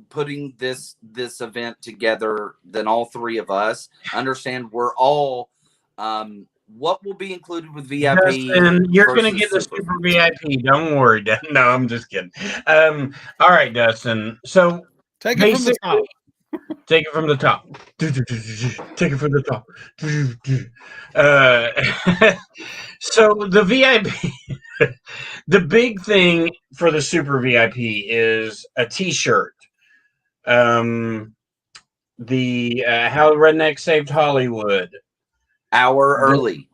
putting this event together than all three of us. Understand we're all what will be included with VIP. Dustin, you're going to get the super VIP. Don't worry. No, I'm just kidding. All right, Dustin. So take it from the top. Take it from the top. Take it from the top. So the VIP, the big thing for the super VIP is a T-shirt. The How Redneck Saved Hollywood Hour early.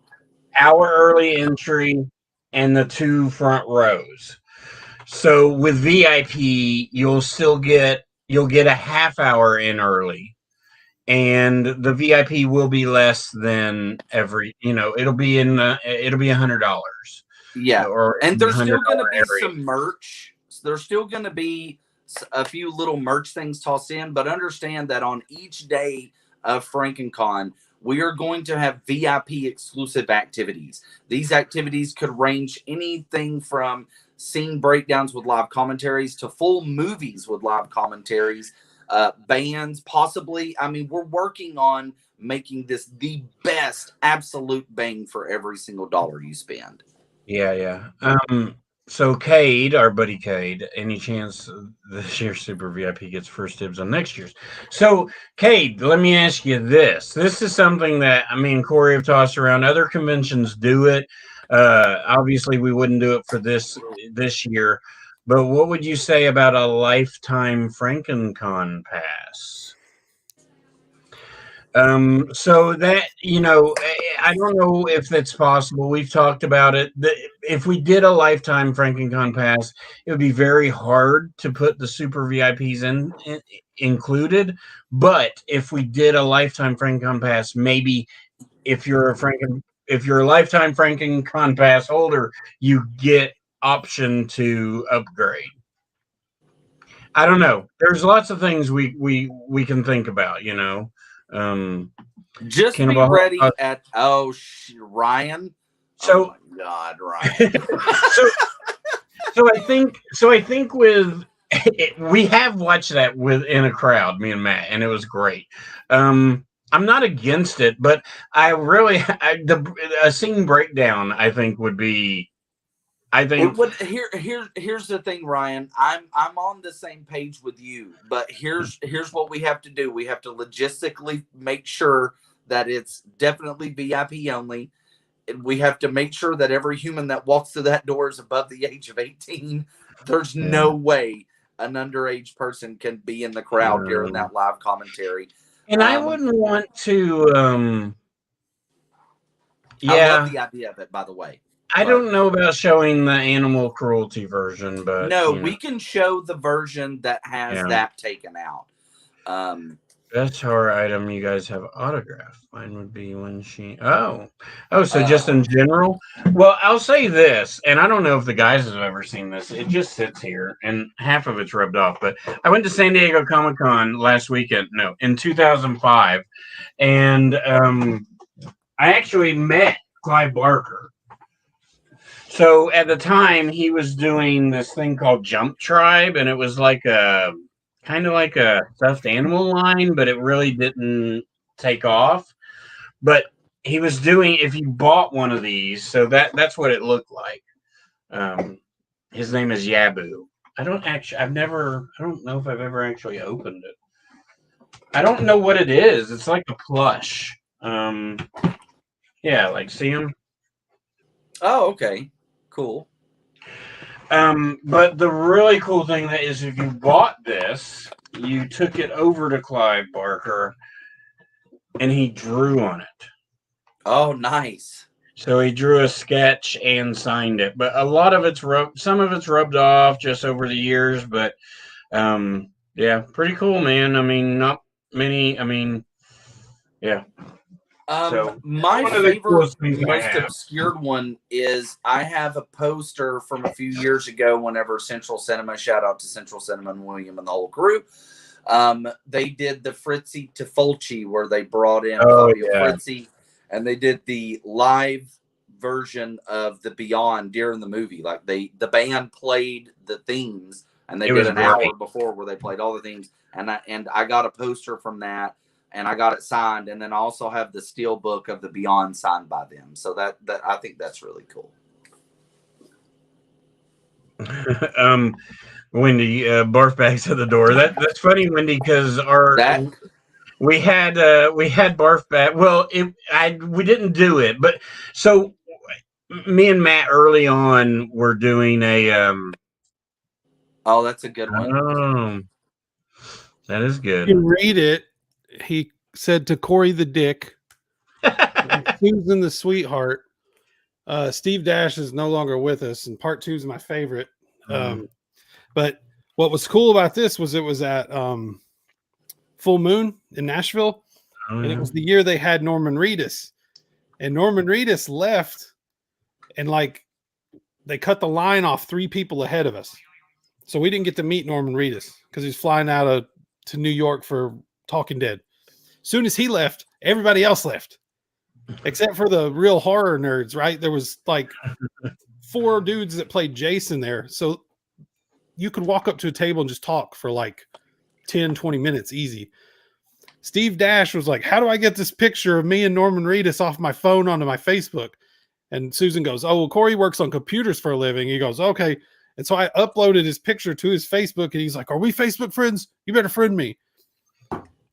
Hour early entry, and the 2 front rows. So with VIP, you'll get a half hour in early, and the VIP will be less than it'll be $100. Yeah, Or and there's still going to $100 be area. some merch. There's still going to be a few little merch things tossed in, but understand that on each day of FrankenCon, we are going to have VIP exclusive activities. These activities could range anything from scene breakdowns with live commentaries to full movies with live commentaries, bands, possibly. I mean, we're working on making this the best absolute bang for every single dollar you spend. Yeah. So Cade, our buddy Cade, any chance this year's Super VIP gets first dibs on next year's? So Cade, let me ask you this. This is something that me and Cory have tossed around. Other conventions do it. Obviously, we wouldn't do it for this year. But what would you say about a lifetime FrankenCon pass? So that, I don't know if that's possible. We've talked about it. If we did a lifetime FrankenCon pass, it would be very hard to put the super VIPs included. But if we did a lifetime FrankenCon pass, maybe if you're a lifetime FrankenCon pass holder, you get option to upgrade. I don't know. There's lots of things we can think about, Just be ready at Ryan. So, oh my God, Ryan. so I think with we have watched that in a crowd, me and Matt, and it was great. I'm not against it, but a scene breakdown I think would be. I think it would. Here's the thing, Ryan. I'm on the same page with you, but here's what we have to do. We have to logistically make sure that it's definitely VIP only. We have to make sure that every human that walks through that door is above the age of 18. There's no way an underage person can be in the crowd during that live commentary. And I wouldn't want to. I love the idea of it, by the way. I don't know about showing the animal cruelty version, but no, we can show the version that has that taken out. Best horror item you guys have autographed. Mine would be when she. So just in general. Well, I'll say this, and I don't know if the guys have ever seen this. It just sits here, and half of it's rubbed off. But I went to San Diego Comic-Con last weekend. No, in 2005, and I actually met Clive Barker. So at the time, he was doing this thing called Jump Tribe, and it was like kind of like a stuffed animal line, but it really didn't take off. But he was doing, if you bought one of these, so that's what it looked like. His name is Yabu. I don't know if I've ever actually opened it. I don't know what it is. It's like a plush. See him? Oh, okay. Cool. But the really cool thing that is, if you bought this, you took it over to Clive Barker, and he drew on it. Oh, nice. So he drew a sketch and signed it. But a lot of some of it's rubbed off just over the years. But pretty cool, man. I mean, not many. I mean, yeah. My favorite, most obscured one is I have a poster from a few years ago whenever Central Cinema, shout out to Central Cinema and William and the whole crew. They did the Fritzy to Fulci where they brought in Fabio Fritzi, and they did the live version of the Beyond during the movie. Like the band played the themes, and they did an hour before where they played all the themes. And I got a poster from that. And I got it signed, and then I also have the steel book of the Beyond signed by them. So that I think that's really cool. Wendy, barf bags at the door. That's funny, Wendy, because we had barf bag. Well, we didn't do it, but so me and Matt early on were doing a. Oh, that's a good one. Oh, that is good. You read it. He said to Cory the Dick, Susan the sweetheart. Steve Dash is no longer with us, and part 2 is my favorite. But what was cool about this was it was at Full Moon in Nashville, and it was the year they had Norman Reedus, and Norman Reedus left, and like they cut the line off 3 people ahead of us, so we didn't get to meet Norman Reedus because he's flying out to New York for Talking Dead. As soon as he left, everybody else left, except for the real horror nerds. Right, there was like 4 dudes that played Jason there, so you could walk up to a table and just talk for like 10-20 minutes easy. Steve Dash was like, how do I get this picture of me and Norman Reedus off my phone onto my Facebook? And Susan goes, oh, well, Cory works on computers for a living. He goes, okay. And so I uploaded his picture to his Facebook, and he's like, are we Facebook friends? You better friend me.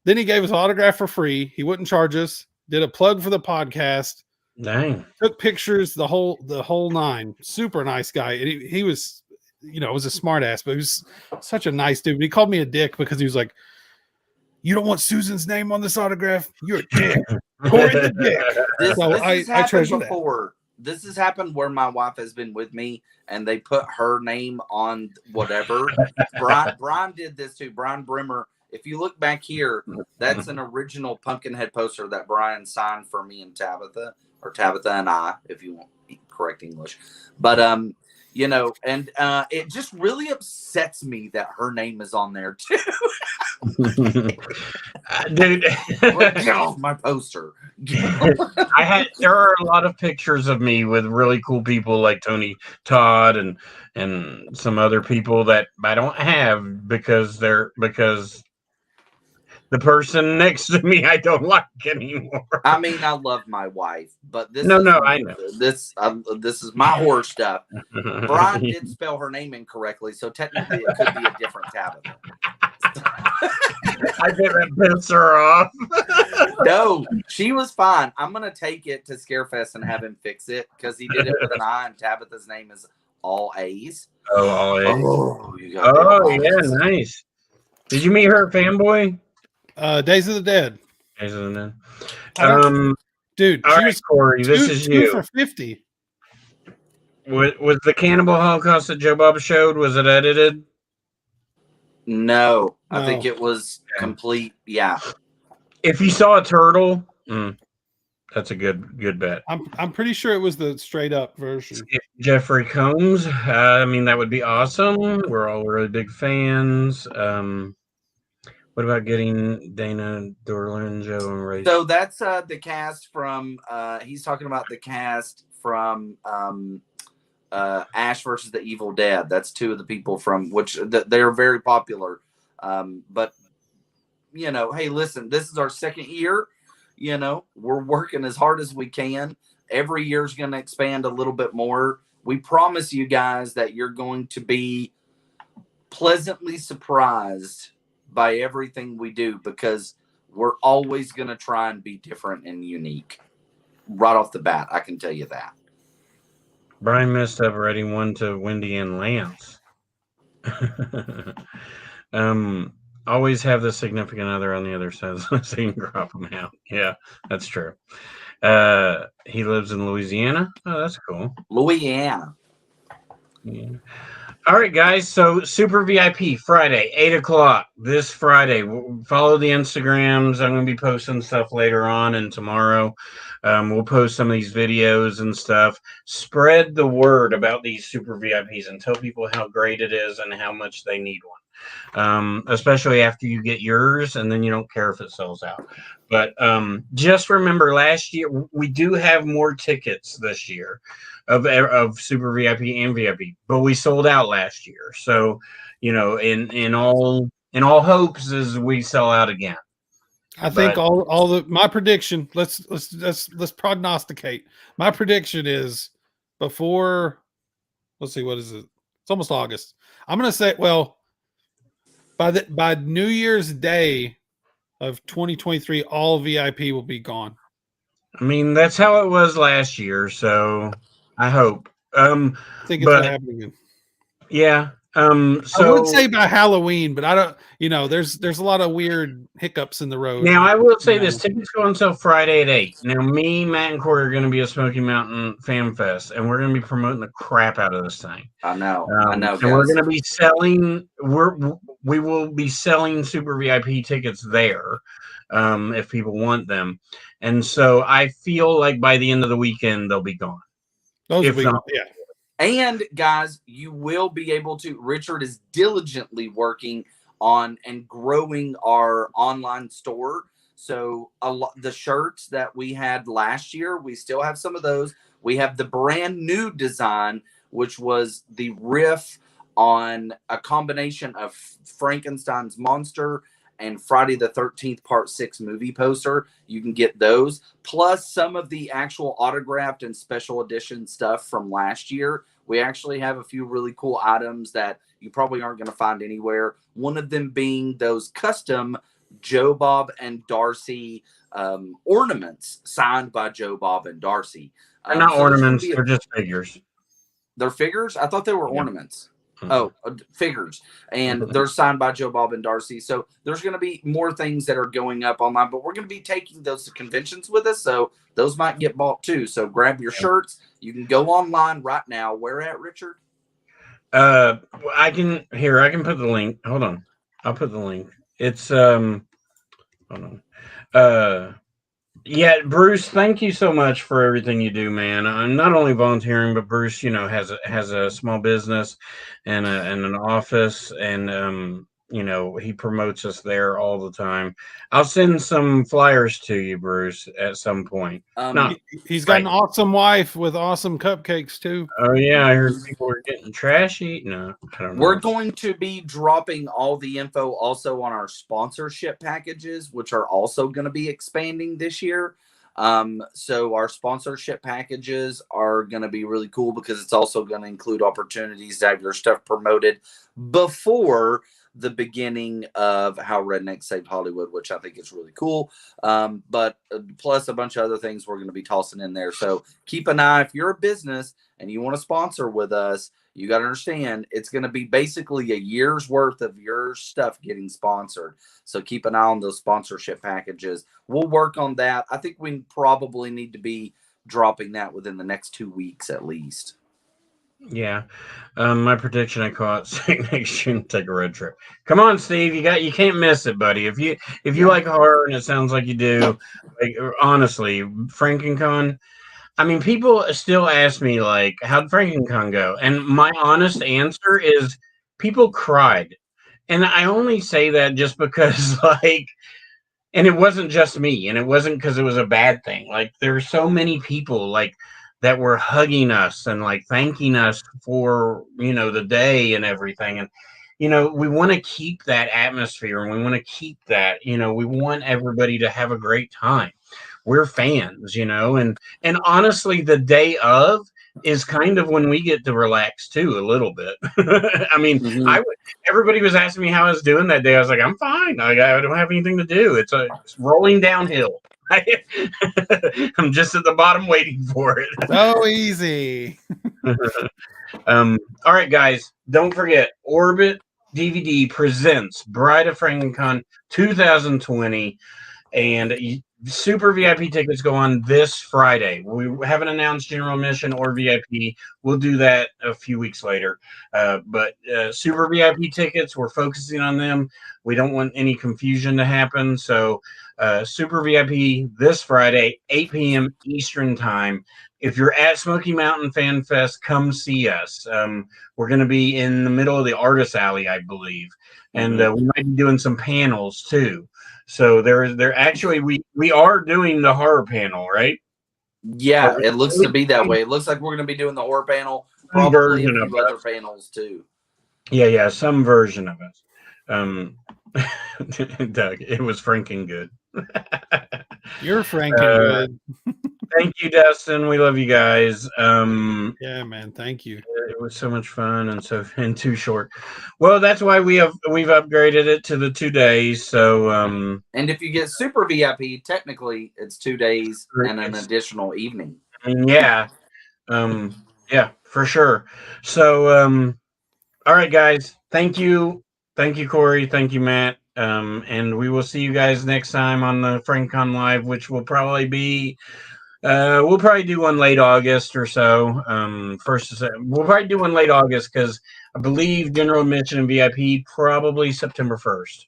Then he gave us an autograph for free. He wouldn't charge us, did a plug for the podcast. Dang. Took pictures, the whole 9. Super nice guy. And he was, was a smart ass, but he was such a nice dude. He called me a dick because he was like, you don't want Susan's name on this autograph? You're a dick. Cory the dick. This has I happened treasure before. This has happened where my wife has been with me and they put her name on whatever. Brian did this too. Brian Brimmer. If you look back here, that's an original Pumpkinhead poster that Brian signed for me and Tabitha, or Tabitha and I, if you want correct English. But and it just really upsets me that her name is on there too. Dude, get off my poster. There are a lot of pictures of me with really cool people like Tony Todd and some other people that I don't have because the person next to me I don't like anymore. I mean, I love my wife, but this I know this is my horror stuff. Brian did spell her name incorrectly, so technically it could be a different Tabitha. I didn't piss her off. No, she was fine. I'm gonna take it to Scarefest and have him fix it because he did it with an I, and Tabitha's name is all A's. Oh, all Oh, A's. Yeah, nice. Did you meet her at Fanboy? Days of the Dead. Days of the Dead. Dude, all right, Cory, this is you. For 50. Was the Cannibal Holocaust that Joe Bob showed, was it edited? No, I think it was complete. Yeah. If you saw a turtle, that's a good bet. I'm pretty sure it was the straight up version. Jeffrey Combs. I mean, that would be awesome. We're all really big fans. What about getting Dana Dorland, Joe, and Ray? So that's the cast from. He's talking about the cast from Ash versus the Evil Dead. That's 2 of the people from which they're very popular. But hey, listen, this is our 2nd year. We're working as hard as we can. Every year is going to expand a little bit more. We promise you guys that you're going to be pleasantly surprised by everything we do because we're always going to try and be different and unique. Right off the bat, I can tell you that. Brian messed up writing one to Wendy and Lance. Always have the significant other on the other side so you can drop them out. Yeah, that's true. He lives in Louisiana. Oh, that's cool. Louisiana. Yeah. All right, guys. So Super VIP Friday, 8:00 this Friday. Follow the Instagrams. I'm going to be posting stuff later on and tomorrow. We'll post some of these videos and stuff. Spread the word about these Super VIPs and tell people how great it is and how much they need one. Especially after you get yours and then you don't care if it sells out. But just remember last year, we do have more tickets this year of Super VIP and VIP, but we sold out last year. So, in all hopes is we sell out again. I think my prediction. Let's prognosticate. My prediction is before. Let's see, what is it? It's almost August. I'm gonna say, by New Year's Day of 2023, all VIP will be gone. I mean, that's how it was last year, so I hope. I think it's gonna happen again. Yeah, So I would say by Halloween, but I don't. There's a lot of weird hiccups in the road. now I will say this: tickets go on sale Friday at 8. Now, me, Matt, and Cory are going to be at Smoky Mountain Fan Fest, and we're going to be promoting the crap out of this thing. I know, And guys. we're going to be selling. We will be selling Super VIP tickets there, if people want them. And so I feel like by the end of the weekend they'll be gone. Those If will be, not- yeah. And guys, you will be able to. Richard is diligently working on and growing our online store. So the shirts that we had last year, we still have some of those. We have the brand new design, which was the riff on a combination of Frankenstein's monster and Friday the 13th Part 6 movie poster. You can get those, plus some of the actual autographed and special edition stuff from last year. We actually have a few really cool items that you probably aren't going to find anywhere. One of them being those custom Joe Bob and Darcy ornaments signed by Joe Bob and Darcy. They're not ornaments; they're just figures. They're figures? I thought they were ornaments. Oh, figures. And they're signed by Joe Bob and Darcy. So there's going to be more things that are going up online, but we're going to be taking those to conventions with us. So those might get bought too. So grab your shirts. You can go online right now. Where at, Richard? I can put the link. Hold on. I'll put the link. It's hold on. Yeah, Bruce, thank you so much for everything you do, man. I'm not only volunteering, but Bruce, has a small business and an office, and he promotes us there all the time. I'll send some flyers to you, Bruce, at some point. He's got an awesome wife with awesome cupcakes too. Oh yeah, I heard people are getting trashy. No, I don't know. We're going to be dropping all the info also on our sponsorship packages, which are also going to be expanding this year. So our sponsorship packages are going to be really cool because it's also going to include opportunities to have your stuff promoted before the beginning of How Redneck Saved Hollywood, which I think is really cool. But plus a bunch of other things we're going to be tossing in there. So keep an eye. If you're a business and you want to sponsor with us, you got to understand it's going to be basically a year's worth of your stuff getting sponsored. So keep an eye on those sponsorship packages. We'll work on that. I think we probably need to be dropping that within the next 2 weeks at least. Yeah. My prediction, I call it St. Nick's June, take a road trip. Come on, Steve. You can't miss it, buddy. If you like horror, and it sounds like you do, like, honestly, FrankenCon. I mean, people still ask me, like, how'd FrankenCon go? And my honest answer is people cried. And I only say that just because, like, and it wasn't just me, and it wasn't because it was a bad thing. Like, there were so many people, like, that were hugging us and, like, thanking us for, the day and everything. And, we want to keep that atmosphere, and we want to keep that, we want everybody to have a great time. We're fans, and honestly, the day of is kind of when we get to relax too, a little bit. I mean, everybody was asking me how I was doing that day. I was like, I'm fine. I don't have anything to do. It's rolling downhill. I'm just at the bottom waiting for it. So easy. All right, guys, don't forget, Orbit DVD presents Bride of FrankenCon 2020, and Super VIP tickets go on this Friday. We haven't announced general admission or VIP. We'll do that a few weeks later. But Super VIP tickets, we're focusing on them. We don't want any confusion to happen. So Super VIP this Friday, 8 p.m. Eastern Time. If you're at Smoky Mountain Fan Fest, come see us. We're going to be in the middle of the Artist Alley, I believe. And we might be doing some panels too. So there actually we are doing the horror panel, right? Yeah, it looks to be that way. It looks like we're going to be doing the horror panel, probably a few other panels too. Yeah, some version of it. Doug, it was Franken good. You're Franken good. Thank you, Dustin. We love you guys. Yeah, man. Thank you. It was so much fun and too short. Well, that's why we've upgraded it to the 2 days. So and if you get Super VIP, technically it's 2 days and an additional evening. Yeah. Yeah, for sure. So All right, guys. Thank you, Cory. Thank you, Matt. And we will see you guys next time on the FrankenCon Live, which will probably be. We'll probably do one late August or so. We'll probably do one late August because I believe general admission and VIP probably September 1st.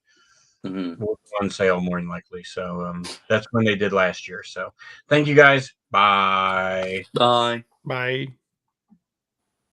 Mm-hmm. Will be on sale more than likely. So that's when they did last year. So thank you guys. Bye. Bye. Bye.